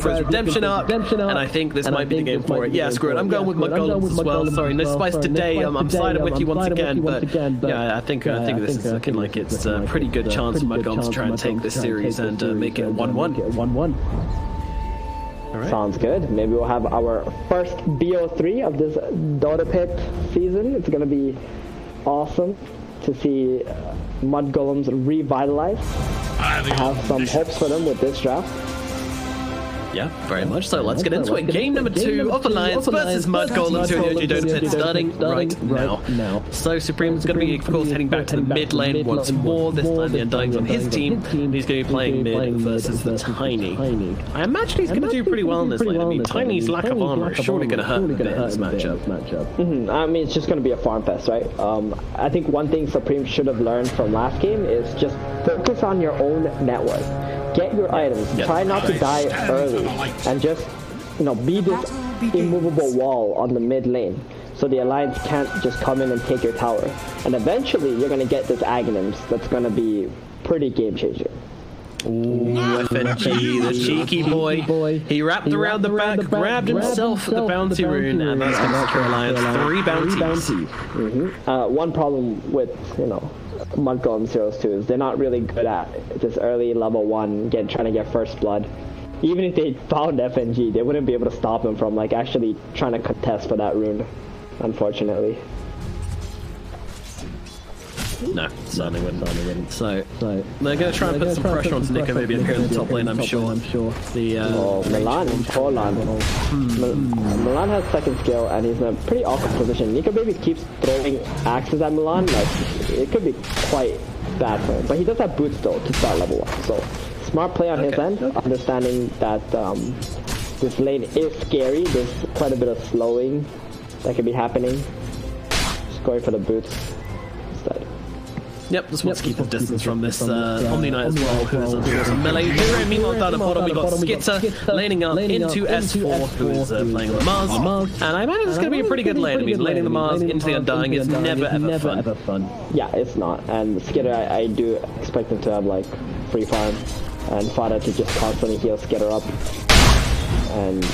for his redemption arc, and I think this might be the game for it. Yeah, screw it. I'm going with my golems as well. Sorry, no spice today. I'm siding with you once again, but yeah, I think this is looking like it's a pretty good chance for my golems to try and take this series and make it 1-1. Right. Sounds good. Maybe we'll have our first BO3 of this Dota Pit season. It's going to be awesome to see Mud Golems revitalized. I have some hopes for them with this draft. Yeah, very much so. Let's get into it. Game number 2 of Alliance versus Mud Golems here in the OG Dota Pit, starting right now. So Supreme's going to be, of course, heading back to the mid lane once more. This time the Undying's on his team. He's going to be playing mid versus the Tiny. I imagine he's going to do pretty well in this lane. I mean, Tiny's lack of armor is surely going to hurt a bit in this matchup. I mean, it's just going to be a farm fest, right? I think one thing Supreme should have learned from last game is just focus on your own network. Get your items. Try not to die early, and just be this immovable wall on the mid lane, so the Alliance can't just come in and take your tower. And eventually, you're gonna get this Aghanims that's gonna be pretty game changer. Ooh, FNG, the cheeky boy. He wrapped around the back, grabbed himself the bounty rune, and that's gonna secure Alliance 3 bounties. One problem with Mud Golem Zeros too is they're not really good at this early level 1 trying to get first blood. Even if they found FNG, they wouldn't be able to stop him from actually trying to contest for that rune, unfortunately. No, certainly wouldn't. So they're going to try and put some pressure onto Nico maybe here in the top lane, I'm sure. Milan, Milan has second skill and he's in a pretty awkward position. Nico Baby keeps throwing axes at Milan, it could be quite bad for him. But he does have boots though to start level 1, so smart play on his end, understanding that this lane is scary. There's quite a bit of slowing that could be happening. Just going for the boots instead. Yep, just wants to keep his distance from this Omniknight as well, who's a melee hero. Meanwhile, down the bottom, we got Skitter laning up into S4, who is playing the Mars. And I imagine it's going to be a pretty good lane. I mean, laning the Mars into the Undying is never ever fun. Yeah, it's not. And Skitter, I do expect him to have free farm, and Fada to just constantly heal Skitter up. And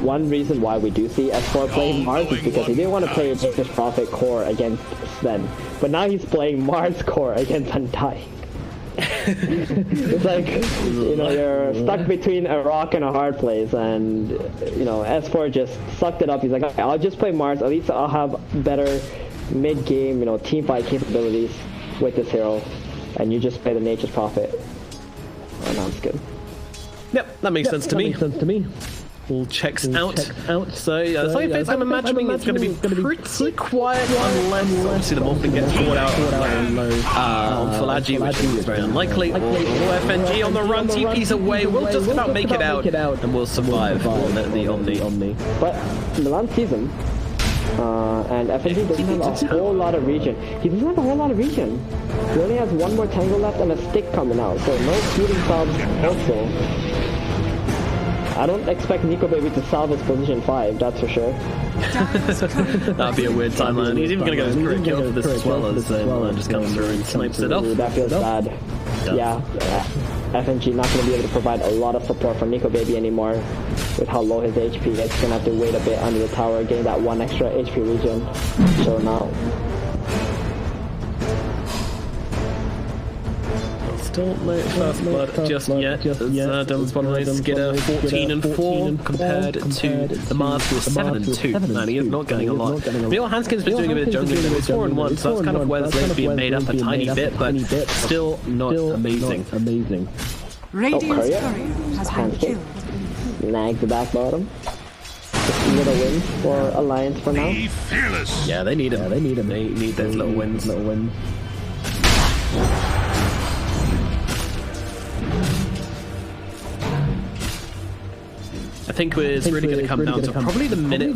one reason why we do see S4 playing Mars is because he didn't want to play Nature's Prophet core against Sven. But now he's playing Mars core against Undying. It's like, you're stuck between a rock and a hard place, and, S4 just sucked it up. He's like, okay, I'll just play Mars, at least I'll have better mid-game, team fight capabilities with this hero, and you just play the Nature's Prophet. And that's good. Yep, that makes sense to me. All checks out. So, yeah, the fates I'm imagining it's going to be pretty quiet unless, obviously, the Morphin gets caught out on Falagi, which is very unlikely. FNG on the run, TP's away, we'll just about make it out, and we'll survive on the Omni. But Milan sees him, and FNG doesn't have a whole lot of regen. He doesn't have a whole lot of regen. He only has one more tangle left and a stick coming out, so no shooting subs also. I don't expect Nico Baby to solve his position 5, that's for sure. That'd be a weird timeline. He's even going to get his crit kill for this as well as Milan just comes through and snipes it off. That feels bad. Yeah, FNG not going to be able to provide a lot of support for Nico Baby anymore with how low his HP is. He's going to have to wait a bit under the tower, getting that 1 extra HP regen. So now. Don't let first blood just yet. Dylan's bottom lane Skitter 14-4 compared to the Mars who is 7-2. Man, he is not getting a lot. Neil Hanskin's been doing a bit of jungling, but it's 4-1, so that's kind of where this lane's being made up a tiny bit, but still not amazing. Radiant's courier has been killed. Nag the back bottom. Just a little win for Alliance for now. Yeah, they need him. They need those little wins. I think it's really going to come down to probably the minute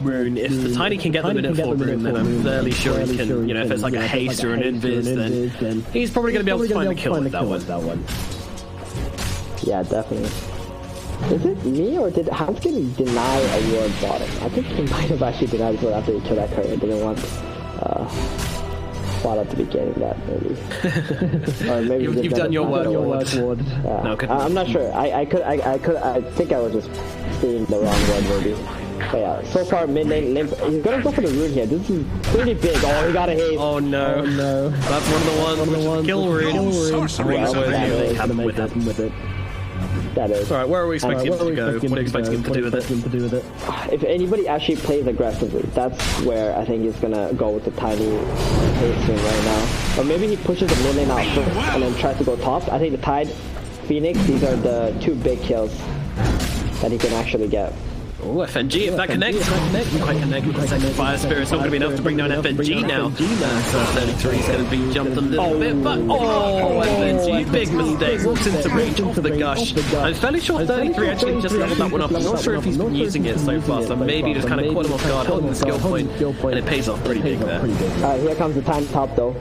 rune. If the Tiny can get the minute 4 rune, then I'm fairly sure he can, if it's like a haste or an invis, then he's probably going to be able to find the kill with that one. Yeah, definitely. Is it me, or did Hanskin deny a ward bottom? I think he might have actually denied it after he killed that courier. Didn't want Fought out to be getting that, maybe. Or maybe You've done your work, Ward. Yeah. No, I'm not sure. I think I was just seeing the wrong word, maybe. But yeah, so far mid lane Limp. He's gonna go for the rune here. This is pretty big. Oh, he got a haste. Oh no. Oh, no. That's one of the ones. Kill rune. With it. That is. Alright, where are we expecting him to go? What are you expecting him to do with it? If anybody actually plays aggressively, that's where I think he's gonna go with the tiny haste swing right now. Or maybe he pushes the mid lane out first and then tries to go top. I think the Tide, Phoenix, these are the two big kills that he can actually get. Oh, FNG, if that connects, quite connect with the second Fire Spirit's not going to be enough to bring down FNG now. So 33 is going to be jumped a little bit, but FNG, big mistake, walks into range off the gush. I'm fairly sure 33 actually just leveled that one up. I'm not sure if he's been using it so far, so maybe just kind of caught him off guard, holding the skill point, and it pays off pretty big there. Alright, here comes the time top though.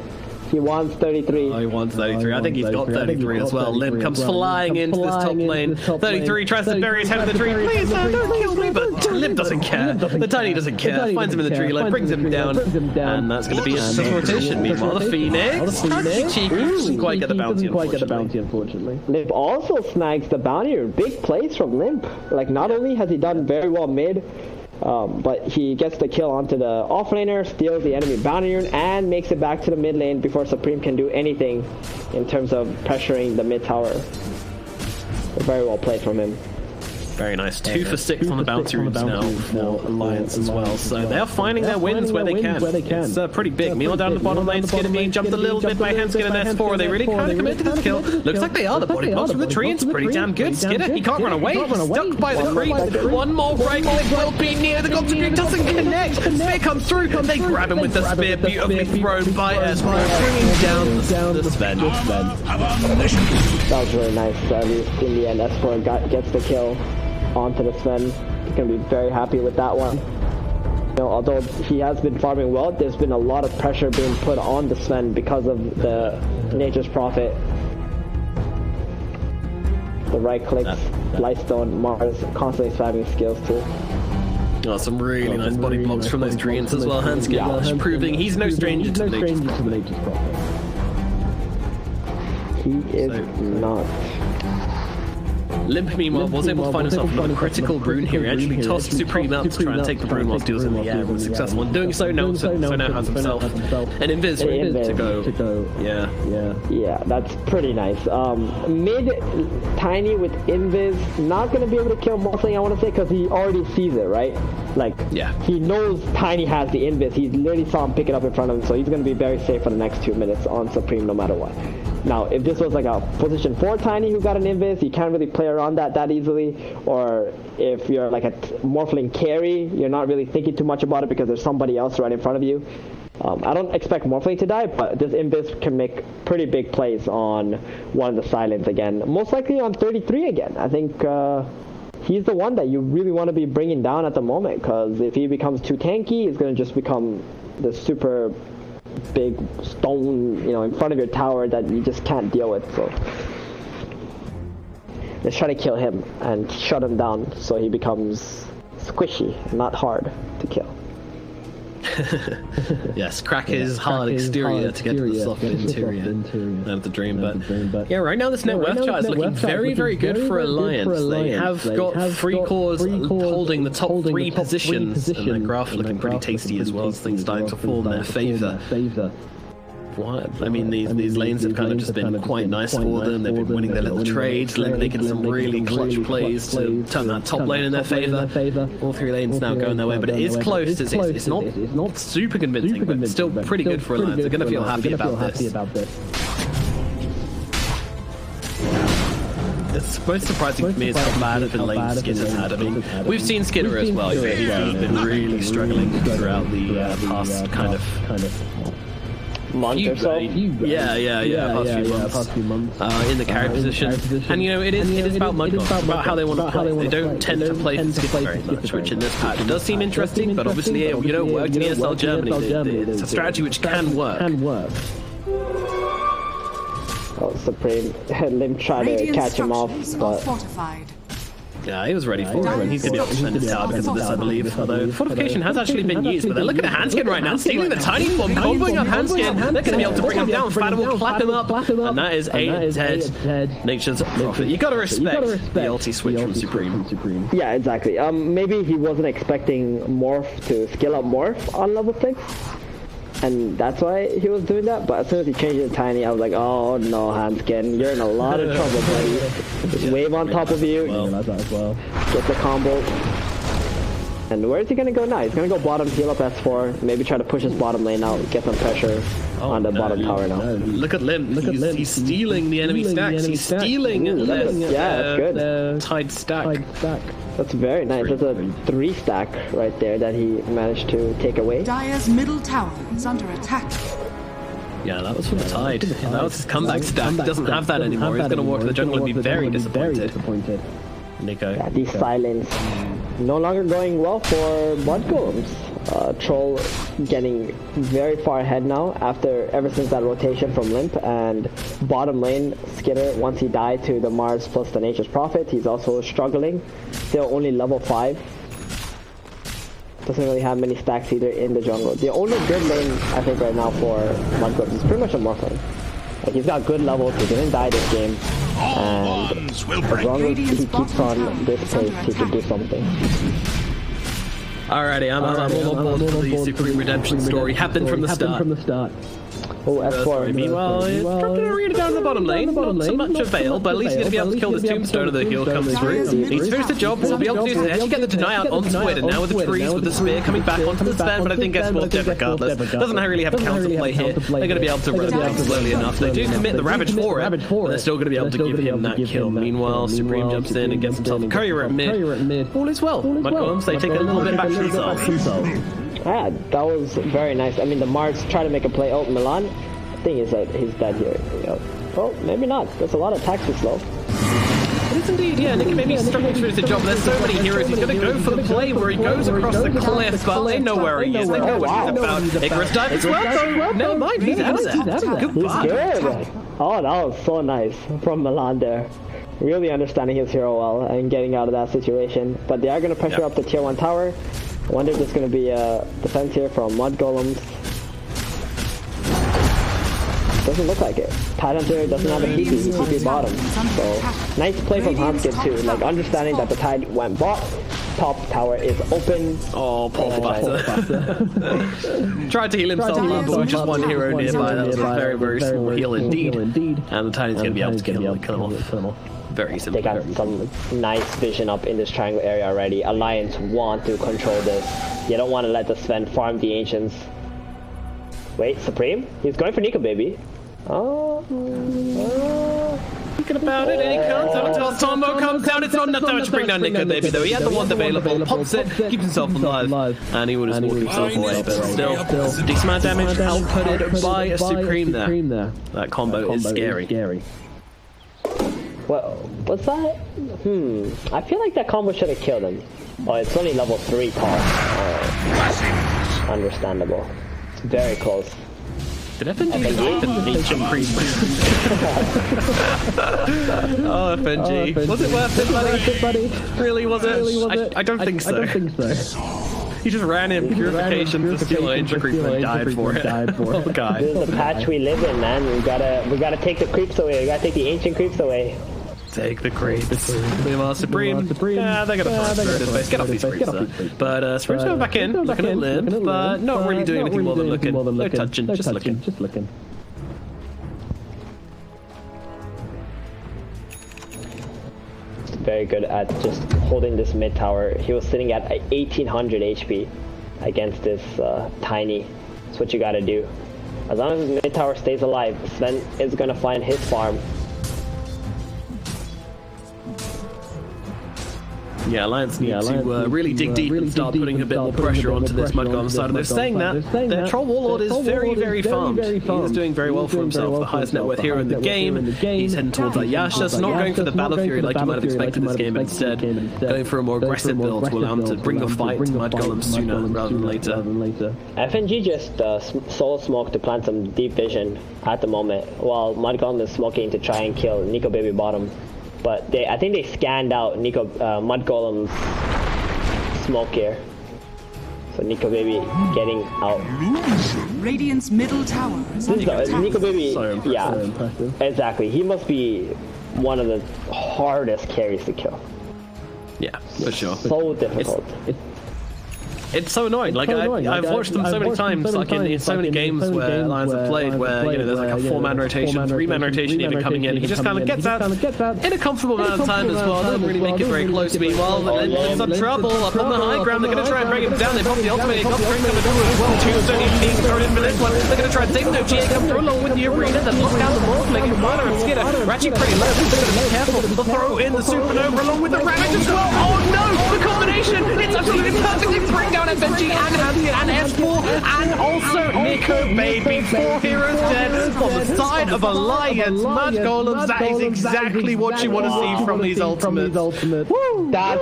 He wants 33. Oh, he wants 33. I think he's got 33 as well. Limp comes flying into this top lane. 33 tries to bury his head in the tree. Please, no, don't kill me. But Limp doesn't care. The Tiny doesn't care. Finds him in the tree line, brings him down. And that's going to be a rotation. Meanwhile, the Phoenix. Doesn't quite get the bounty, unfortunately. Limp also snags the bounty. Big plays from Limp. Like, not only has he done very well mid, but he gets the kill onto the offlaner, steals the enemy bounty rune, and makes it back to the mid lane before Supreme can do anything in terms of pressuring the mid tower. Very well played from him. Very nice. 2 for 6 on the bounty runes now for Alliance as well. So they are finding their wins where they can. It's pretty big. Meanwhile, down the bottom lane, Skinner being jumped a little bit by Handskin and S4. Are they really trying to commit to this kill? Looks like they are. The body blocks from the tree. It's pretty damn good. Skinner, he can't run away. He's stuck by the creep. One more right click will be near. The Goblin Creep doesn't connect. Spear comes through. They grab him with the spear. Beautifully thrown by S4, bringing down the Sven. That was really nice. In the end, S4 gets the kill onto the Sven. He's going to be very happy with that one. You know, although he has been farming well, there's been a lot of pressure being put on the Sven because of the Nature's Prophet. The right clicks, Lightstone, Mars, constantly spamming skills too. Oh, some really nice body blocks from those treants as well. Handskin proving he's no stranger to the Nature's Prophet. He is not. Limp, meanwhile, was able to find himself another critical rune here. He actually tossed Supreme out to try and take the rune whilst he was in the air and was successful in doing so. Now has himself an invis to go. Yeah, that's pretty nice. Mid Tiny with invis, not going to be able to kill Morphling, I want to say, because he already sees it, right? Like, he knows Tiny has the invis. He literally saw him pick it up in front of him, so he's going to be very safe for the next 2 minutes on Supreme no matter what. Now, if this was like a position 4 Tiny who got an invis, you can't really play around that easily. Or if you're like a Morphling carry, you're not really thinking too much about it because there's somebody else right in front of you. I don't expect Morphling to die, but this invis can make pretty big plays on one of the silents again. Most likely on 33 again. I think he's the one that you really want to be bringing down at the moment, because if he becomes too tanky, he's going to just become the super big stone, in front of your tower that you just can't deal with. So let's try to kill him and shut him down so he becomes squishy, not hard to kill. Yes, crack his hard exterior to get to the soft interior of the dream. But yeah, right now this net worth chart is looking very, very good for Alliance. They have got 3 cores holding the top 3 positions, and their graph looking pretty tasty as well as things starting to fall in their favor. What? I mean, these lanes have kind of just been quite nice for them. They've been winning their little trades, making some really clutch plays to turn that top lane in their favor. All 3 lanes now going their way, but it is close. It's not super convincing, but still pretty good for Alliance. They're going to feel happy about this. It's most surprising to me is how bad of a lane Skinner's had. I mean, we've seen Skinner as well. He's been really struggling throughout the past kind of month or so. Past few months. In the carry position. And it is about Mudgold. It's about how they want to play. They don't tend to play for Skip very much, which in this patch does seem interesting, but obviously it worked in ESL Germany. It's a strategy which can work. Oh, Supreme. Limp tried to catch him off, but Yeah, he was ready for it, and he's going to be able to defend his tower because of this, I believe. Although fortification has actually been used, but they're looking at Handskin right now, stealing the tiny form, comboing up Handskin. They're going to be able to bring him down. Fada will clap him up, and that is 8 dead. Nature's prophet. You got to respect the ulti switch from Supreme. Yeah, exactly. Maybe he wasn't expecting Morph to skill up Morph on level 6. And that's why he was doing that, but as soon as he changed it to Tiny, I was like, oh no, Handskin, you're in a lot of trouble, buddy. Just wave on top of you, get the combo. And where is he going to go now? He's going to go bottom, heal up S4, maybe try to push his bottom lane out, get some pressure on the bottom tower now. Look at Lim, he's stealing the enemy stacks, he's stealing the Tide stack. That's very nice. That's a 3 stack right there that he managed to take away. Dire's middle tower is under attack. Yeah, that was from the Tide. That was his comeback stack. He doesn't have that anymore. He's going to walk to the jungle and be very disappointed. Nico. Yeah, these silence no longer going well for Mud Golems. Troll getting very far ahead now ever since that rotation from Limp, and bottom lane Skitter, once he died to the Mars plus the Nature's Prophet, he's also struggling. Still only level 5. Doesn't really have many stacks either in the jungle. The only good lane I think right now for Mud Golems is pretty much a Morph lane. Like, he's got good levels, he didn't die this game, and as long as he keeps on this pace, he can do something. Alrighty, I'm all on board for the Supreme Redemption story. Happened from the start. Oh, S4. Meanwhile, it's dropped an arena down the bottom lane. Not so much avail, but at least he's going to be able to kill this Tombstone of the heal comes through. He's finished the job, we'll be able to actually get the deny out onto it, and now with the trees, with the spear coming back onto the Sven, but I think S4's dead regardless. Doesn't really have a counterplay here. They're going to be able to run back slowly enough. They do commit the Ravage for it, but they're still going to be able to give him that kill. Meanwhile, Supreme jumps in and gets himself a courier at mid. All is well. Mud Golems, they take a little bit back to themselves. Yeah, that was very nice. I mean, the Mars try to make a play. Oh, Milan. Thing is that he's dead here. Oh, maybe not. There's a lot of attacks this low. It is indeed, yeah. Nick maybe struggling to finish the job. There's so many heroes. He's going to go for the play where he goes across the cliff, but they know where he is. They know what he's about. Icarus dive as well, though. Never mind, he's out of there. Goodbye. Good. Oh, that was so nice from Milan there. Really understanding his hero well and getting out of that situation. But they are going to pressure up the tier 1 tower. I wonder if there's going to be a defense here from Mud Golems. Doesn't look like it. Tidehunter doesn't have a TP, he's TP bottom. So, nice play from Handskin too, like understanding that the Tide went bot, top tower is open. Oh, poor Bata. Tried to heal himself up, but with just one hero nearby, that was a very, very small heal indeed. And the Tide's going to be able to get him off. Very simple. They got some nice vision up in this triangle area already. Alliance want to control this. You don't want to let the Sven farm the Ancients. Wait, Supreme? He's going for Nico, baby. Thinking about it, and he comes out until Tombo comes down. It's not enough damage to bring down Nico, baby, though. He had the wand available, pops it, keeps himself alive, and he would just walk himself away, but still, decent amount of damage outputted by a Supreme there. That combo is scary. What was that? I feel like that combo should have killed him. Oh, it's only level 3 tall. Understandable. Very close. Did FNG the ancient creep? Oh, FNG. Was it worth it, buddy? Really, was it? I don't think so. He just ran in purification to steal an ancient creep and died for it. Oh, God. This is the patch we live in, man. We gotta take the creeps away. We gotta take the ancient creeps away. Take the creeps. Meanwhile, Supreme. Yeah, they're gonna burn through his face. Get off these creeps, though. But Supreme's going back in, looking at Limp, but not really doing anything more than looking. No touching, just looking. Very good at just holding this mid tower. He was sitting at 1800 HP against this Tiny. That's what you gotta do. As long as his mid tower stays alive, Sven is gonna find his farm. Yeah, Alliance need to really dig deep and start putting a bit more pressure onto this Mud Golem side. And they're saying that their Troll Warlord is very, very farmed. He's doing very well for himself. The highest net worth hero in the game. He's heading towards Ayasha, so not going for the Battle Fury like you might have expected this game. Instead, going for a more aggressive build to allow him to bring the fight to Mud Golem sooner rather than later. FNG just solo smoke to plant some deep vision at the moment, while Mud Golem is smoking to try and kill Nico Baby bottom. but I think they scanned out Mud Golem's smoke here. So Nico Baby getting out. Radiant's middle tower is under attack. Nico Baby, yeah, So impressive. exactly. He must be one of the hardest carries to kill. Yeah, for sure. So difficult. It's so annoying. Like, I've watched them so many times, like in so many games where Lions have played, where you know there's like a 4-man rotation, 3-man rotation even coming in. He just kind of gets out in a comfortable amount of time as well. Doesn't really make it very close. Meanwhile, it's some trouble up on the high ground. They're going to try and break him down. They pop the ultimate. He got the coming through as well. Tombstone being thrown in for this one. They're going to try and save him. No GA come through along with the arena. They lock down the ball, making Miner and Skidder. Ratchet pretty low. They're going to be careful. They'll throw in the supernova along with the Ravage as well. Oh no! The combination! It's absolutely perfect. They bring down FNG and S4 and also Nico Baby. 4 heroes dead on the side of Alliance. Mud Golems, that is exactly what you want to see from these ultimates. Woo, that's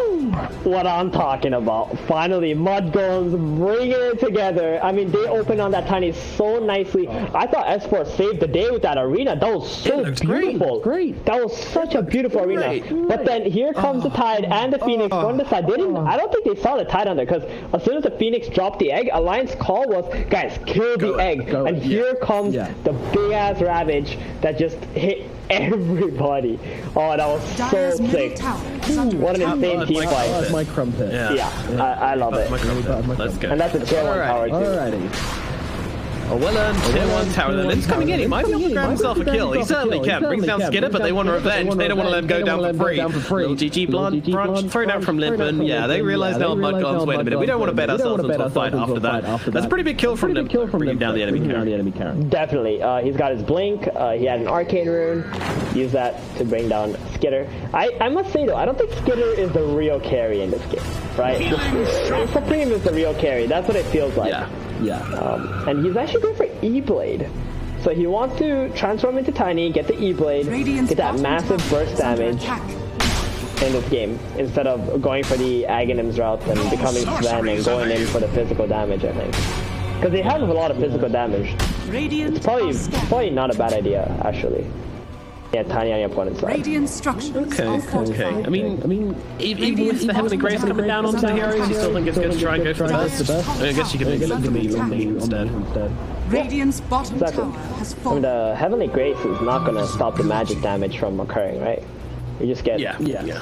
what I'm talking about. Finally, Mud Golems bringing it together. I mean, they opened on that tiny so nicely. I thought S4 saved the day with that arena. That was so beautiful. Great. That was such a beautiful arena. But then here comes the Tide and the Phoenix on the side. They didn't. I don't think they saw the Tide on there because as soon as the Phoenix dropped the egg, Alliance call was, guys, kill the egg. And here comes the big ass Ravage that just hit everybody. Oh, that was so sick. What an insane team fight. That's my crumpet. Yeah, I love it. Let's go. And that's a tier 1 tower too. Alrighty. A well-earned tier 1 tower. The Limp's coming in. He might be able to grab himself a kill. He certainly can. Brings down Skidder, but they want revenge. They don't want to let him go down for free. Little GG branch thrown out from Limp, and yeah, they realize now Mud Golems, wait a minute, we don't want to bet ourselves into a fight after that. That's a pretty big kill from Limp, bringing down the enemy carry. Definitely. He's got his blink. He had an arcane rune. Use that to bring down Skidder. I must say though, I don't think Skidder is the real carry in this game, right? Supreme is the real carry. That's what it feels like. Yeah. And he's actually going for E-Blade. So he wants to transform into Tiny, get the E-Blade, get that massive burst damage in this game, instead of going for the Aghanims route and becoming Sven and going in for the physical damage, I think. Because they have a lot of physical damage. It's probably not a bad idea, actually. Yeah, Tiny on your opponent's side. Radiant structures. Okay. I mean, even with the Heavenly Grace coming down onto the heroes, you still think it's good to try and go for the best? I guess you can make it instead. Radiant's bottom tower has fallen. The Heavenly Grace is not going to stop the magic damage from occurring, right? You just get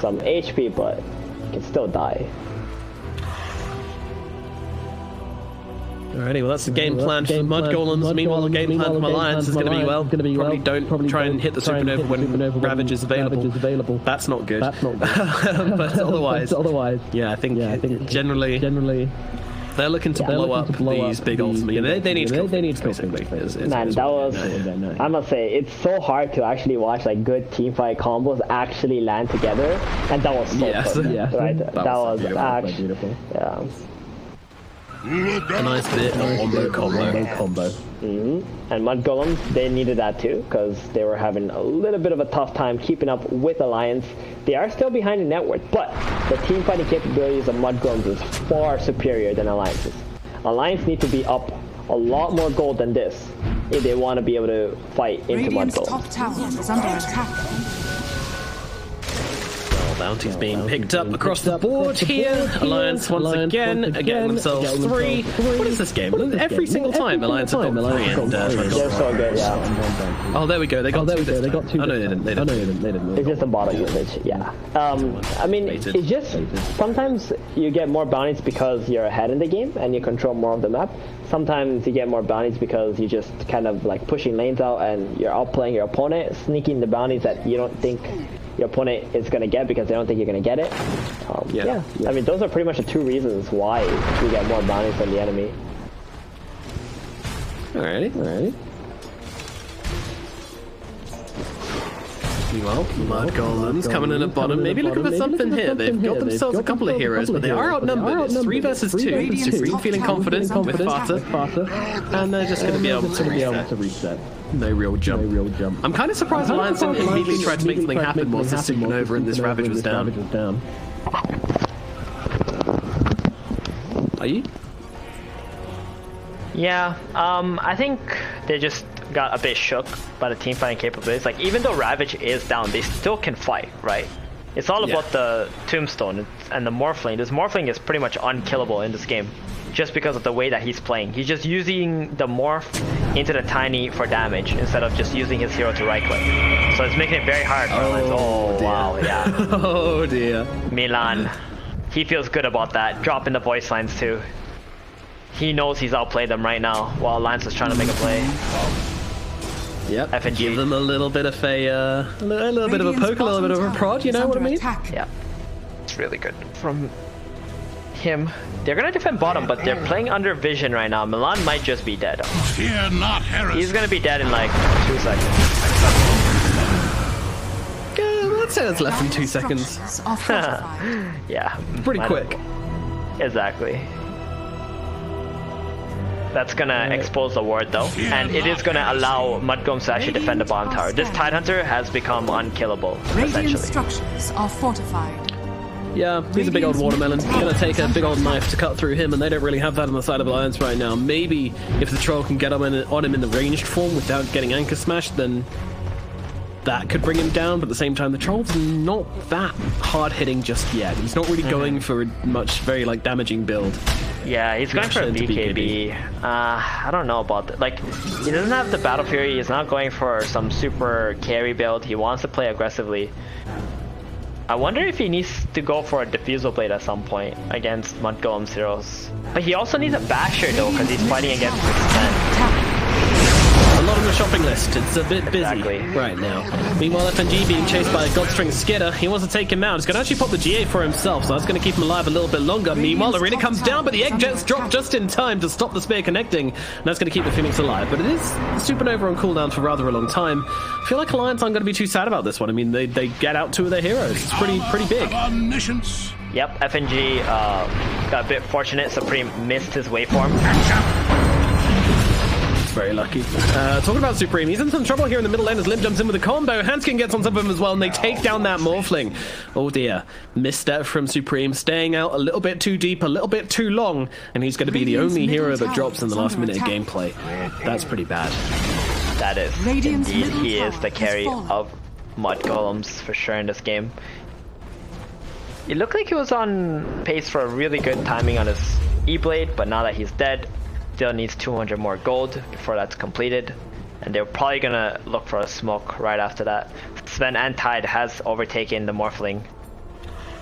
some HP, but you can still die. Alrighty, well that's the game plan for Mud Golems. Meanwhile, the game plan from Alliance is going to be, well, probably don't try and hit the supernova when Ravage is available. That's not good. But otherwise, yeah, I think generally they're looking to blow up these big ultimates. They need to basically. Man, that was, I must say, it's so hard to actually watch like good teamfight combos actually land together, and that was so fun. Right? That was actually beautiful. Yeah. A nice bit of combo. And Mud Golems, they needed that too, because they were having a little bit of a tough time keeping up with Alliance. They are still behind in net worth, but the team fighting capabilities of Mud Golems is far superior than Alliance's. Alliance need to be up a lot more gold than this if they want to be able to fight into Mud Golems. Top tower is under attack. Bounties being picked up across the board here. Alliance once again getting themselves 3. What is this game? Every single time Alliance have got 3 and they're so good, yeah. Oh, there we go. They got 2 this time. Oh no, they didn't. It's just a bottle usage, yeah. I mean, it's just sometimes you get more bounties because you're ahead in the game and you control more of the map. Sometimes you get more bounties because you just kind of like pushing lanes out and you're outplaying your opponent, sneaking the bounties that you don't think your opponent is going to get because they don't think you're going to get it. I mean, those are pretty much the 2 reasons why you get more bounties than the enemy. Alrighty. Meanwhile, Mud Golems coming in at bottom, maybe looking for something here. They've got themselves a couple of heroes, but they are outnumbered. It's 3 versus 2. Supreme feeling confident with Fata, and they're just going to be able to reset. No real jump. I'm kind of surprised Alliance didn't immediately try to make something happen whilst this supernova and this Ravage was down. Are you? Yeah, I think they're just got a bit shook by the team fighting capabilities. Like, even though Ravage is down, they still can fight, right? It's all about the Tombstone and the Morphling. This Morphling is pretty much unkillable in this game, just because of the way that he's playing. He's just using the Morph into the Tiny for damage, instead of just using his hero to right-click. So it's making it very hard for Alliance. Oh, wow, yeah. Oh, dear. Milan, he feels good about that. Dropping the voice lines, too. He knows he's outplayed them right now, while Alliance is trying to make a play. Yep. FNG. Give them a little bit of a little bit of a poke, a little bit of a prod. You know what I mean? Yeah. It's really good from him. They're gonna defend bottom, but they're playing under vision right now. Milan might just be dead. Fear not, Harris. He's gonna be dead in like 2 seconds. Let's say it's less than 2 seconds. Yeah. Pretty quick. Exactly. That's gonna expose the ward though, and it is gonna allow Mudgolems to actually defend the bottom tower. This Tidehunter has become unkillable, Radiant essentially. structures are fortified. Yeah, he's a big old watermelon. Gonna take a big old knife to cut through him, and they don't really have that on the side of Alliance right now. Maybe if the troll can get on him in the ranged form without getting anchor smashed, then that could bring him down, but at the same time, the troll's not that hard-hitting just yet. He's not really going for a very, like, damaging build. Yeah, he's going for a BKB. I don't know about that. Like, he doesn't have the Battle Fury. He's not going for some super carry build. He wants to play aggressively. I wonder if he needs to go for a Diffusal Blade at some point against Mudgolem's heroes. But he also needs a Basher though, because he's fighting against Extend. A lot on the shopping list. It's a bit busy right now. Meanwhile, FNG being chased by a Godstring Skidder. He wants to take him out. He's going to actually pop the GA for himself, so that's going to keep him alive a little bit longer. Meanwhile, Arena comes down, but the egg jets drop just in time to stop the spear connecting, and that's going to keep the Phoenix alive. But it is Supernova on cooldown for rather a long time. I feel like Alliance aren't going to be too sad about this one. I mean, they get out 2 of their heroes. It's pretty big. Yep, FNG got a bit fortunate. Supreme missed his waveform. Very lucky. Talking about Supreme, he's in some trouble here in the middle lane as Limb jumps in with a combo. Hanskin gets on top of him as well, and they take down that Morphling. Oh dear. Misstep from Supreme, staying out a little bit too deep, a little bit too long, and he's going to be the only hero that drops in the last minute of gameplay. That's pretty bad. That is. Indeed, he is the carry of Mudgolems for sure in this game. It looked like he was on pace for a really good timing on his E-Blade, but now that he's dead, still needs 200 more gold before that's completed, and they're probably gonna look for a smoke right after that. Sven and Tide has overtaken the Morphling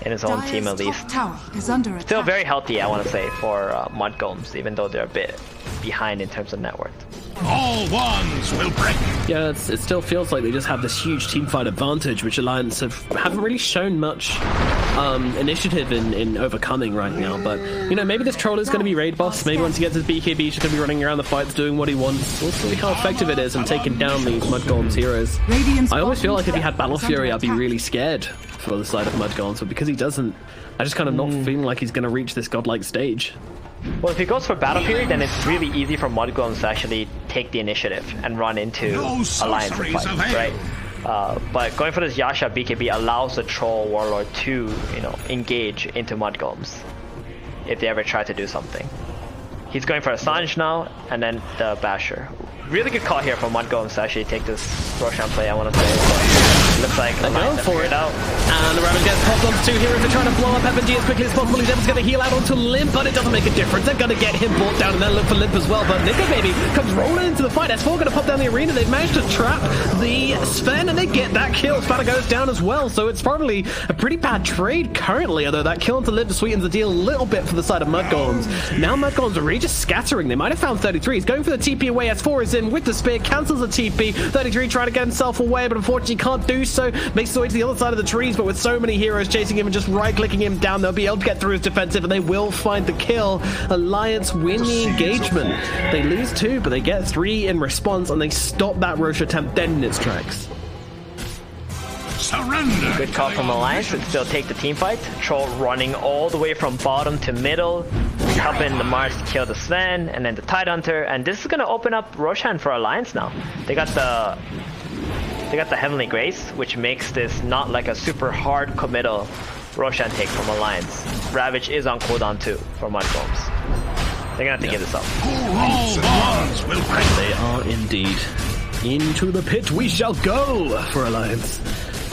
in his own team at least. Still very healthy, I want to say, for Mudgolems, even though they're a bit behind in terms of net worth. All ones will break. Yeah, it still feels like they just have this huge teamfight advantage, which Alliance haven't really shown much initiative in overcoming right now. But, you know, maybe this troll is going to be raid boss. Maybe once he gets his BKB, he's just going to be running around the fights doing what he wants. We'll see how effective it is in taking down these Mudgolems heroes. I always feel like if he had Battle Fury, I'd be really scared for the side of Mudgolems, but because he doesn't, I just kind of not feeling like he's going to reach this godlike stage. Well, if he goes for Battle Fury, then it's really easy for Mudgolems to actually take the initiative and run into Alliance and fight, right? But going for this Yasha BKB allows the Troll Warlord to, you know, engage into Mudgolems if they ever try to do something. He's going for Assange now, and then the Basher. Really good call here from Mudgolems to actually take this Roshan play, I want to say. Looks like they're going for it out. And the Ravage gets popped onto 2 heroes. They're trying to blow up FNG as quickly as possible. He's never going to heal out onto Limp, but it doesn't make a difference. They're going to get him brought down and then look for Limp as well. But Nico Baby comes rolling into the fight. S4 going to pop down the arena. They've managed to trap the Sven, and they get that kill. Spanner goes down as well, so it's probably a pretty bad trade currently, although that kill onto Limp sweetens the deal a little bit for the side of Mudgolems. Now Mudgolems are really just scattering. They might have found 33. He's going for the TP away. S4 is in with the spear, cancels the TP. 33 trying to get himself away, but unfortunately can't do so. Makes his way to the other side of the trees, but with so many heroes chasing him and just right-clicking him down, they'll be able to get through his defensive, and they will find the kill. Alliance win the engagement. They lose 2, but they get 3 in response, and they stop that Roche attempt dead in its tracks. Surrender. Good call from Alliance and still take the team fight. Troll running all the way from bottom to middle, helping the Mars to kill the Sven, and then the Tidehunter, and this is going to open up Roshan for Alliance now. They got the Heavenly Grace, which makes this not like a super hard committal Roshan take from Alliance. Ravage is on cooldown too for Mudgolems. They're gonna have to give this up. All ones will break. They are indeed. Into the pit we shall go for Alliance.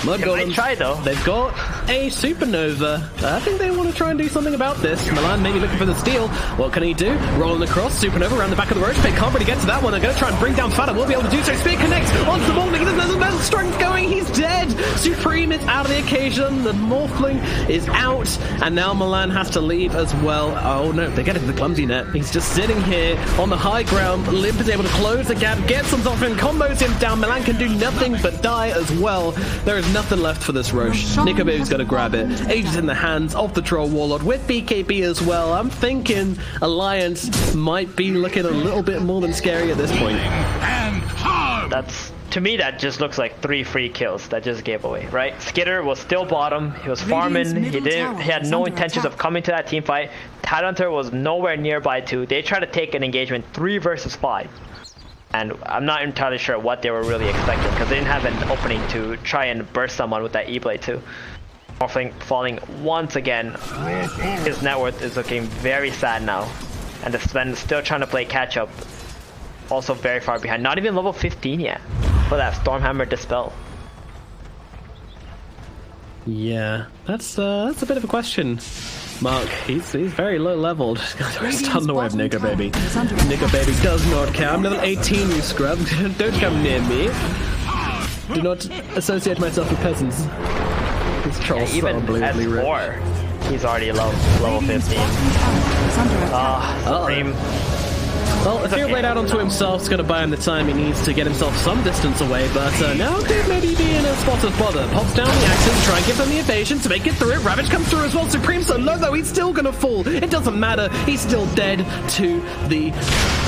Mud Golems, try though. They've got a supernova. I think they want to try and do something about this. Milan maybe looking for the steal. What can he do? Rolling across, supernova around the back of the roach pit. Can't really get to that one. They're going to try and bring down Fada. We'll be able to do so. Spear connects onto the Morphling. He doesn't have the best strength going. He's dead. Supreme is out of the occasion. The Morphling is out. And now Milan has to leave as well. Oh no, they get into the clumsy net. He's just sitting here on the high ground. Limp is able to close the gap, gets on top of him, combos him down. Milan can do nothing but die as well. There is nothing left for this Roche. Nico Baby's going to grab it. Aegis in the hands of the Troll Warlord with BKB as well. I'm thinking Alliance might be looking a little bit more than scary at this point. That's, to me, that just looks like 3 free kills that just gave away, right? Skitter was still bottom. He was farming. He had no intentions of coming to that team fight. Tidehunter was nowhere nearby too. They tried to take an engagement 3 versus 5. And I'm not entirely sure what they were really expecting because they didn't have an opening to try and burst someone with that E-Blade too. Morphling falling once again. His net worth is looking very sad now. And the Sven is still trying to play catch up. Also very far behind. Not even level 15 yet for that Stormhammer Dispel. Yeah, that's a bit of a question. Mark, he's very low leveled. Stun the web, Nico Baby. Nico Baby does not care. I'm level 18, you scrub. Don't come near me. Do not associate myself with peasants. This troll's so unbelievably rich. S4, he's already level 15. Supreme. Well, if he'll laid out onto himself, it's going to buy him the time he needs to get himself some distance away, but now could maybe be in a spot of bother. Pops down the axes, try and give them the evasion to make it through it. Ravage comes through as well. Supreme's so low, though, he's still going to fall. It doesn't matter. He's still dead to the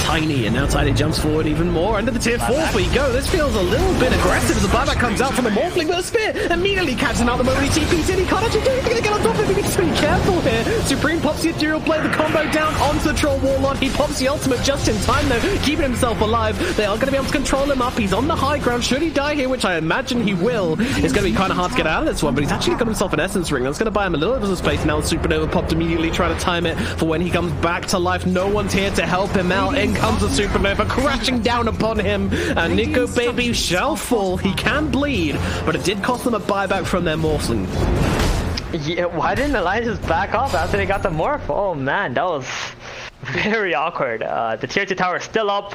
Tiny, and now Tiny jumps forward even more. Under the tier 4 we go. This feels a little bit aggressive as the buyback comes out from the Morphling, but the Spear immediately catches him out the moment he TP's in. He can't actually do anything to get on top of him. He needs to be careful here. Supreme pops the Ethereal Blade, the combo down onto the Troll Warlord. He pops the ultimate just in time, though, keeping himself alive. They are going to be able to control him up. He's on the high ground. Should he die here, which I imagine he will, it's going to be kind of hard to get out of this one, but he's actually got himself an Essence Ring. That's going to buy him a little bit of space. Now the Supernova popped immediately, trying to time it for when he comes back to life. No one's here to help him out. In comes the Supernova, crashing down upon him, and Nico Baby shall fall. He can bleed, but it did cost them a buyback from their Morphling. Yeah, why didn't Alliance just back off after they got the Morph? Oh man, that was very awkward. The tier 2 tower is still up.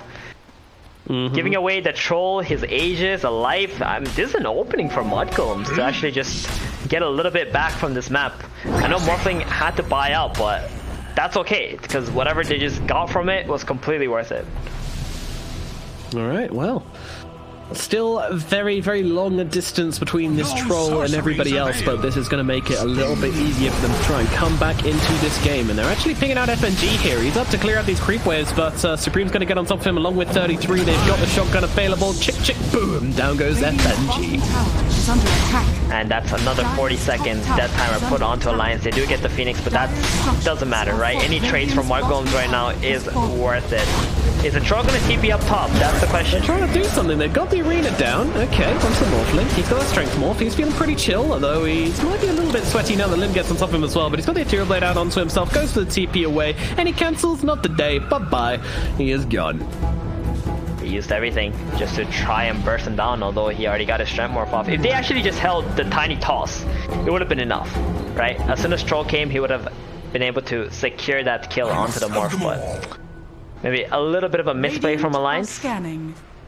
Giving away the Troll, his Aegis, a life. This is an opening for Mud Golems to actually just get a little bit back from this map. I know Morphling had to buy out, but that's okay, because whatever they just got from it was completely worth it. Alright, well, still very, very long a distance between this Troll and everybody else, but this is going to make it a little bit easier for them to try and come back into this game. And they're actually picking out FNG here. He's up to clear out these creep waves, but Supreme's going to get on top of him along with 33. They've got the shotgun available. Chick, chick, boom. Down goes FNG. And that's another 40 seconds death timer put onto Alliance. They do get the Phoenix, but that doesn't matter, right? Any trades from Mud Golems right now is worth it. Is the Troll going to TP up top? That's the question. They're trying to do something. They've got the arena down. Okay, comes the Morphling. He's got a strength morph. He's feeling pretty chill, although he might be a little bit sweaty now that Lim gets on top of him as well. But he's got the Ethereal Blade out onto himself, goes for the TP away, and he cancels. Not the day. Bye-bye. He is gone. He used everything just to try and burst him down, although he already got his strength morph off. If they actually just held the tiny toss, it would have been enough, right? As soon as Troll came, he would have been able to secure that kill onto the morph, but maybe a little bit of a misplay from Alliance,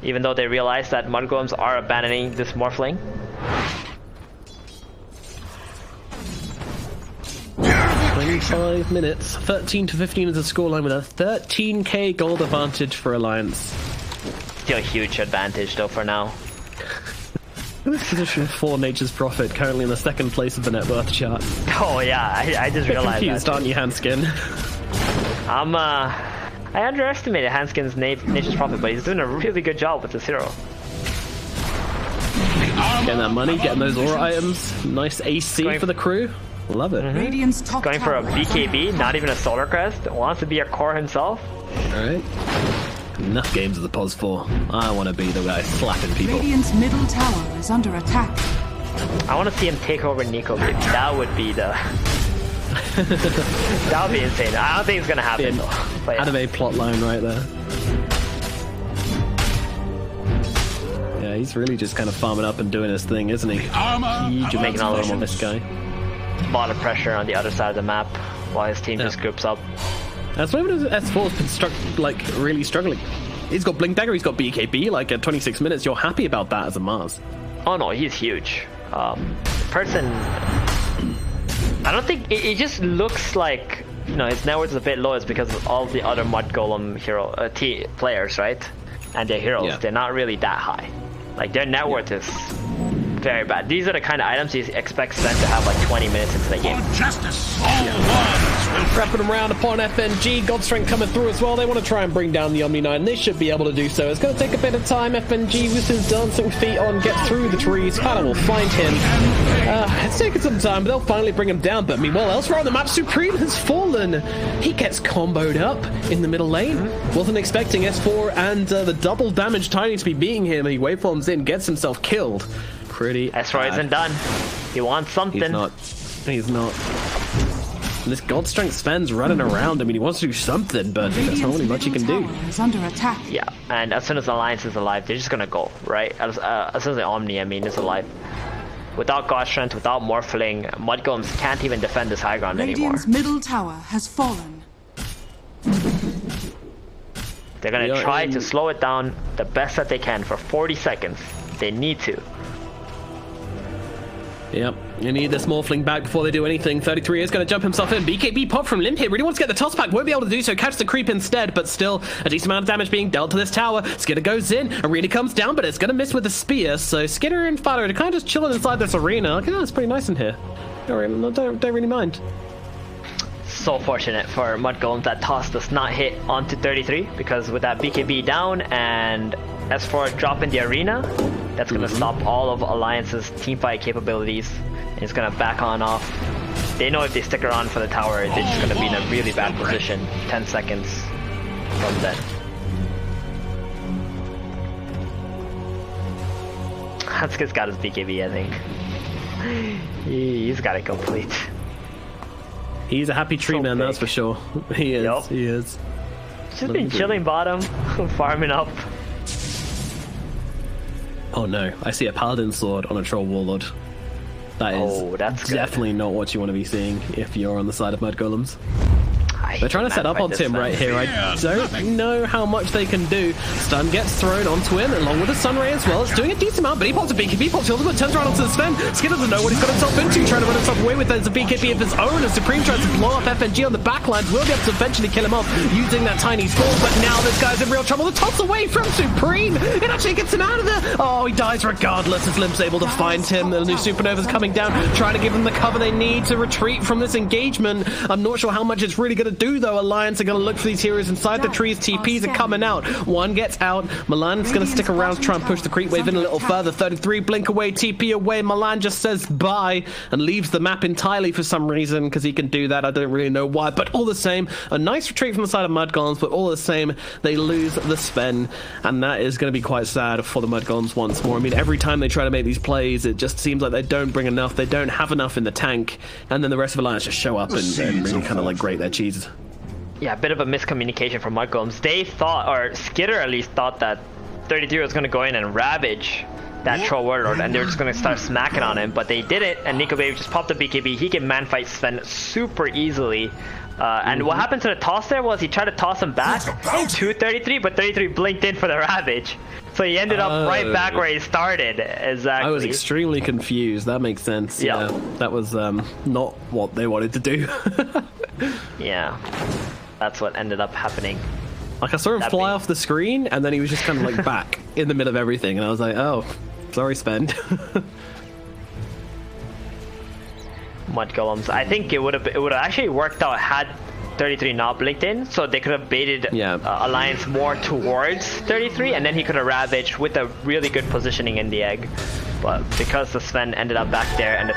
even though they realize that Mud Golems are abandoning this Morphling. "25 minutes, 13 to 15 is the scoreline with a 13k gold advantage for Alliance." Still a huge advantage though for now. This position for Nature's Prophet, currently in the second place of the net worth chart. Oh yeah, I just realized confused, that. Aren't you, Hanskin? I underestimated Hanskin's Nature's Prophet, but he's doing a really good job with this hero. Getting that money, getting those aura items, nice AC for the crew. Love it. Radiant's top Going for a BKB, not even a Solar Crest. Wants to be a core himself. Alright. Enough games of the Pos 4. I want to be the guy slapping people. Radiant's middle tower is under attack. I want to see him take over Nico. That would be the... that would be insane. I don't think it's going to happen. Anime plot line right there. Yeah, he's really just kind of farming up and doing his thing, isn't he? Armor. Huge Making all amounts on this guy. A lot of pressure on the other side of the map while his team just groups up. That's why S4's been really struggling. He's got Blink Dagger, he's got BKB, like at 26 minutes, you're happy about that as a Mars. Oh no, he's huge. Person, I don't think, it just looks like, you know, his net worth is a bit low. It's because of all the other Mud Golem hero players, right? And their heroes, they're not really that high. Like, their net worth is very bad. These are the kind of items you expect Sven to have like 20 minutes into the game. Justice, all ones will Wrapping them around upon FNG, God Strength coming through as well. They want to try and bring down the Omniknight, and they should be able to do so. It's going to take a bit of time. FNG with his dancing feet on, get through the trees. Fala will find him. It's taken some time, but they'll finally bring him down. But meanwhile, elsewhere on the map, Supreme has fallen. He gets comboed up in the middle lane. Wasn't expecting S4 and the double damage Tiny to be beating him. He waveforms in, gets himself killed. Pretty S4 isn't done. He wants something. He's not. And this God Strength Sven's running around. I mean, he wants to do something, but there's not really much he can do. Is under attack. Yeah, and as soon as Alliance is alive, they're just gonna go, right? As soon as the Omni, is alive. Without God Strength, without Morphling, Mud Golems can't even defend this high ground anymore. Radiant's middle tower has fallen. They're gonna try to slow it down the best that they can for 40 seconds. They need to. Yep, you need this Morphling back before they do anything. 33 is going to jump himself in. BKB pop from Limp here. Really wants to get the toss back. Won't be able to do so. Catch the creep instead, but still a decent amount of damage being dealt to this tower. Skidder goes in and really comes down, but it's going to miss with the spear. So Skidder and Fala are kind of just chilling inside this arena. Okay, that's pretty nice in here. Don't really mind. So fortunate for Mud Golems that toss does not hit onto 33, because with that BKB down and S4 drop in the arena, that's going to stop all of Alliance's teamfight capabilities. It's going to back on off. They know if they stick around for the tower, they're just going to be in a really bad position 10 seconds from then. Hansuke's got his BKB, I think. He's got it complete. He's a happy tree man, that's for sure. He is. Yep. He is. Just been chilling bottom, farming up. Oh no, I see a Paladin sword on a Troll Warlord. That is that's definitely not what you want to be seeing if you're on the side of Mud Golems. They're trying to set up on Tim right here. I don't know how much they can do. Stun gets thrown onto him, along with the Sunray as well. It's doing a decent amount, but he pops a BKB, pops the ultimate, turns around onto the Sven. Skid doesn't know what he's got himself into, trying to run himself away with it as a BKB of his own, as Supreme tries to blow up FNG on the backlines. Will be able to eventually kill him off using that tiny skull, but now this guy's in real trouble. The toss away from Supreme! It actually gets him out of there! Oh, he dies regardless as Limp's able to find him. The new Supernova's coming down, trying to give them the cover they need to retreat from this engagement. I'm not sure how much it's really going to do, though. Alliance are going to look for these heroes inside the trees. TPs are coming out. One gets out. Milan's going to stick around to try and push the creep wave in a little further. 33 blink away, TP away. Milan just says bye and leaves the map entirely for some reason, because he can do that. I don't really know why, but all the same, a nice retreat from the side of Mud Golems, but all the same, they lose the Sven, and that is going to be quite sad for the Mud Golems once more. I mean, every time they try to make these plays, it just seems like they don't bring enough. They don't have enough in the tank, and then the rest of Alliance just show up and really kind of like grate their cheese. Yeah, a bit of a miscommunication from Mud Golems. They thought, or Skidder at least thought, that 33 was going to go in and ravage that Troll Warlord, and they were just going to start smacking on him, but they did it, and Nico Baby just popped the BKB. He can man-fight Sven super easily. And what happened to the toss there was he tried to toss him back to 33, but 33 blinked in for the ravage. So he ended up right back where he started. Exactly. I was extremely confused. That makes sense. Yeah. That was not what they wanted to do. Yeah. That's what ended up happening. Like, I saw him fly off the screen, and then he was just kind of like back in the middle of everything, and I was like, oh, sorry, Sven. Mud Golems. I think it would have actually worked out had 33 not blinked in, so they could have baited Alliance more towards 33, and then he could have ravaged with a really good positioning in the egg. But because the Sven ended up back there, and the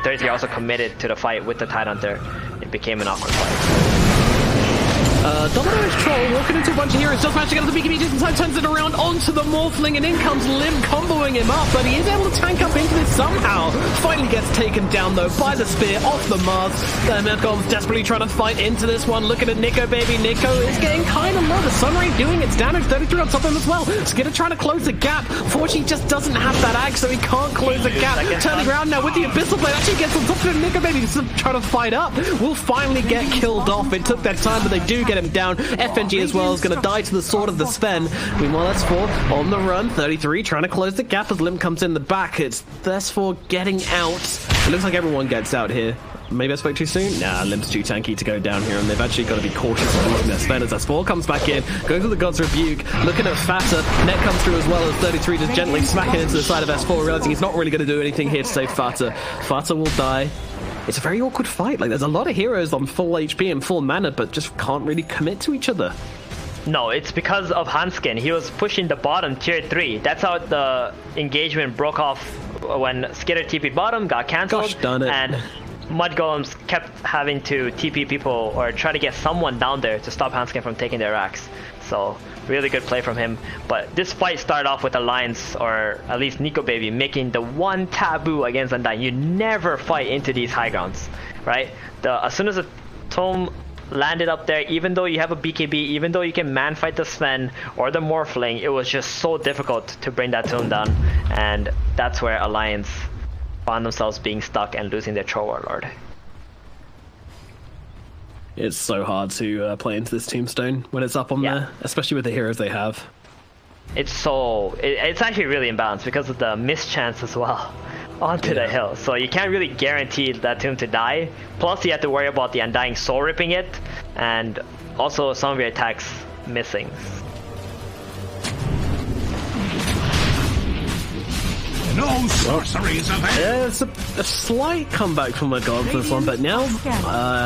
33 also committed to the fight with the Tidehunter, it became an awkward fight. Domino's Troll walking into a bunch of heroes, just managed to get to the BKB just in time, turns it around onto the Morphling, and in comes Lim comboing him up, but he is able to tank up into this somehow. Finally gets taken down though by the spear off the Mars. Madgolem's desperately trying to fight into this one. Looking at Nico, baby. Nico is getting kind of low. The Sunray doing its damage. 33 on top of him as well. Skidder trying to close the gap. Fortunately, he just doesn't have that axe, so he can't close the gap. Turning around now with the Abyssal Blade. Actually gets on top of him. Nico, baby, just trying to fight up. Will finally get killed off. It took that time, but they do get him down. FNG as well is going to die to the sword of the Sven. Meanwhile, S4 on the run. 33 trying to close the gap as Lim comes in the back. It's S4 getting out. It looks like everyone gets out here. Maybe I spoke too soon? Nah, Lim's too tanky to go down here, and they've actually got to be cautious of losing their Sven as S4 comes back in, goes with the God's Rebuke, looking at Fata. Net comes through as well as 33 just gently smacking into the side of S4, realizing he's not really going to do anything here to save Fata. Fata will die. It's a very awkward fight. Like, there's a lot of heroes on full HP and full mana, but just can't really commit to each other. No, it's because of Hanskin. He was pushing the bottom tier 3. That's how the engagement broke off when Skidder TP bottom, got cancelled. Gosh, done it. And Mud Golems kept having to TP people or try to get someone down there to stop Hanskin from taking their axe. So, really good play from him. But this fight started off with Alliance, or at least Nico Baby, making the one taboo against Undying. You never fight into these high grounds, right? As soon as a Tome landed up there, even though you have a BKB, even though you can man fight the Sven or the Morphling, it was just so difficult to bring that Tome down. And that's where Alliance found themselves being stuck and losing their Troll Warlord. It's so hard to play into this Tombstone when it's up on there, especially with the heroes they have. It's actually really imbalanced because of the mischance as well onto the hill. So you can't really guarantee that tomb to die. Plus you have to worry about the Undying Soul ripping it, and also some of your attacks missing. No sorceries available. There's a slight comeback from Mud Golems for this one, but now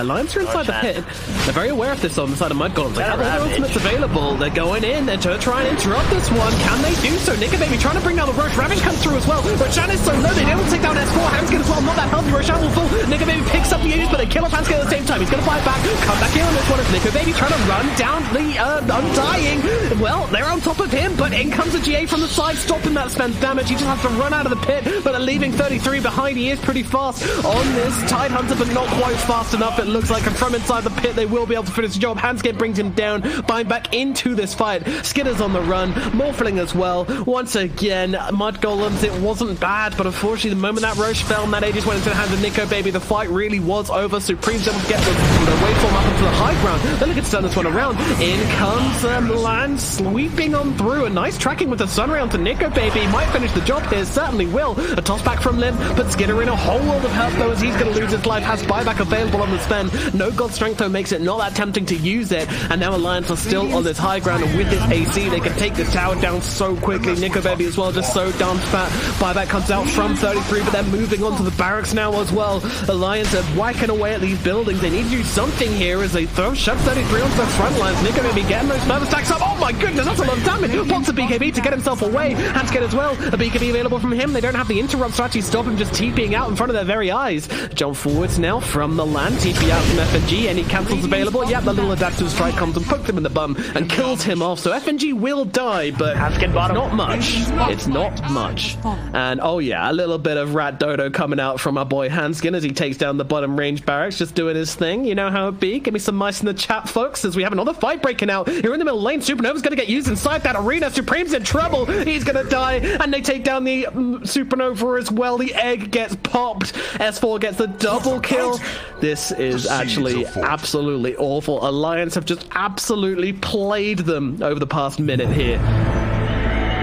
Lions are inside the pit. They're very aware of this on the side of Mud Golems. They have all their ultimates available. They're going in. They're trying to try and interrupt this one. Can they do so? Nika Baby trying to bring down the Roche. Ravage comes through as well. Roshan is so low. They don't take down S4. Hanskin as well. Not that healthy. Roshan will fall. Nika Baby picks up the Aegis, but they kill off Hanskin at the same time. He's going to fight back. Come back in on this one. It's Nika Baby trying to run down the Undying. Well, they're on top of him, but in comes a GA from the side, stopping that Sven's damage. He just has to run out of the pit, but leaving 33 behind. He is pretty fast on this Tidehunter, but not quite fast enough, it looks like. And from inside the pit, they will be able to finish the job. Hanskin brings him down, buying back into this fight. Skidder's on the run, Morphling as well. Once again, Mud Golems, it wasn't bad, but unfortunately, the moment that Roche fell and that Aegis went into the hands of Nico Baby, the fight really was over. Supreme's able to get the waveform up into the high ground. They're looking to turn this one around. In comes Land sweeping on through. A nice tracking with the Sunray onto Nico Baby. Might finish the job here, certainly will. A toss back from Lim, but Skidder in a whole world of health though, as he's going to lose his life. Has buyback available on the Sven. No God Strength though makes it not that tempting to use it, and now Alliance are still on this high ground, and with this AC they can take this tower down so quickly. Nico Baby as well, just so damn fat. Buyback comes out from 33, but they're moving on to the barracks now as well. Alliance are whacking away at these buildings. They need to do something here as they shove 33 onto the front lines. Nico Baby getting those further stacks up. Oh my goodness, that's a lot of damage. Pops a BKB to get himself away. Hanskin as well. A BKB available from him. They don't have the interrupts to actually stop him just TPing out in front of their very eyes. Jump forwards now from the land. TP out from FNG. Any cancels available? Yep, the little adaptive strike comes and pokes him in the bum and kills him off. So FNG will die, but it's not much. It's not much. And oh yeah, a little bit of Rat Dodo coming out from our boy Hanskin as he takes down the bottom range barracks, just doing his thing. You know how it be. Give me some mice in the chat, folks, as we have another fight breaking out. Here in the middle lane, Supernova's going to get used inside that arena. Supreme's in trouble. He's going to die, and they take down the Supernova as well. The egg gets popped. S4 gets the double kill. This is actually absolutely awful. Alliance have just absolutely played them over the past minute here.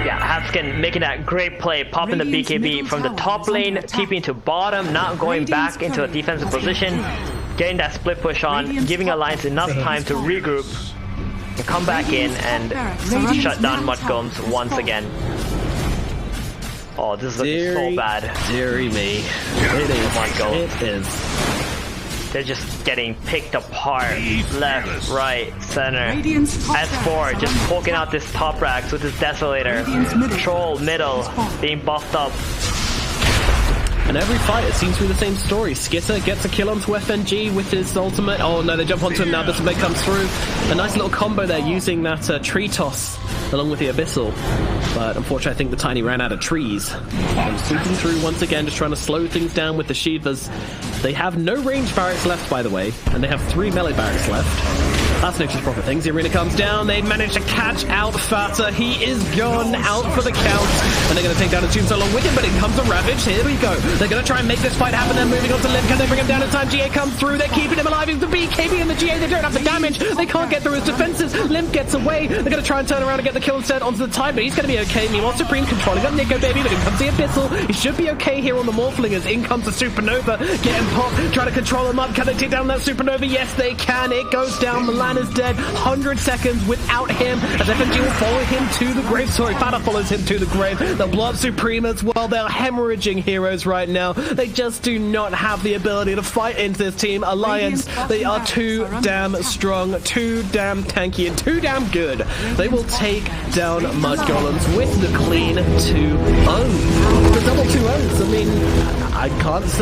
Yeah, Hanskin making that great play, popping the BKB from the top lane, TPing to bottom, not going back into a defensive position, getting that split push on, giving Alliance enough time to regroup, to come back in and shut down Mud Golems once again. Oh, this is looking so bad. Deary me. It is. It is. They're just getting picked apart. Left, right, center. S4 just poking out this top racks with his Desolator. Troll middle being buffed up. And every fight, it seems to be the same story. Skitter gets a kill onto FNG with his ultimate. Oh no, they jump onto him now. Abyssal Blade comes through. A nice little combo there using that tree toss along with the Abyssal. But unfortunately, I think the Tiny ran out of trees. And sweeping through once again, just trying to slow things down with the Shivas. They have no range barracks left, by the way, and they have 3 melee barracks left. That's Nature's Proper Things. The arena comes down. They manage to catch out Fata. He is gone out for the count. And they're going to take down a Tombstone along with him, but in comes the Ravage. Here we go. They're going to try and make this fight happen. They're moving on to Limb. Can they bring him down in time? GA comes through. They're keeping him alive. He's the BKB and the GA. They don't have the damage. They can't get through his defenses. Limb gets away. They're going to try and turn around and get the kill instead onto the Tide, but he's going to be okay. Meanwhile, Supreme controlling up Nico Baby, but in comes the Abyssal. He should be okay here on the Morphlingers. In comes the Supernova. Getting popped. Trying to control him up. Can they take down that Supernova? Yes, they can. It goes down. Milan is dead. 100 seconds without him, as FNG will follow him to the grave. Sorry, Fata follows him to the grave. They'll blow up Supreme as well. They're hemorrhaging heroes right now. They just do not have the ability to fight into this team Alliance. They are too damn strong, too damn tanky, and too damn good. They will take down Mud Golems with the clean 2-0. The double 2-0s, I mean, I can't say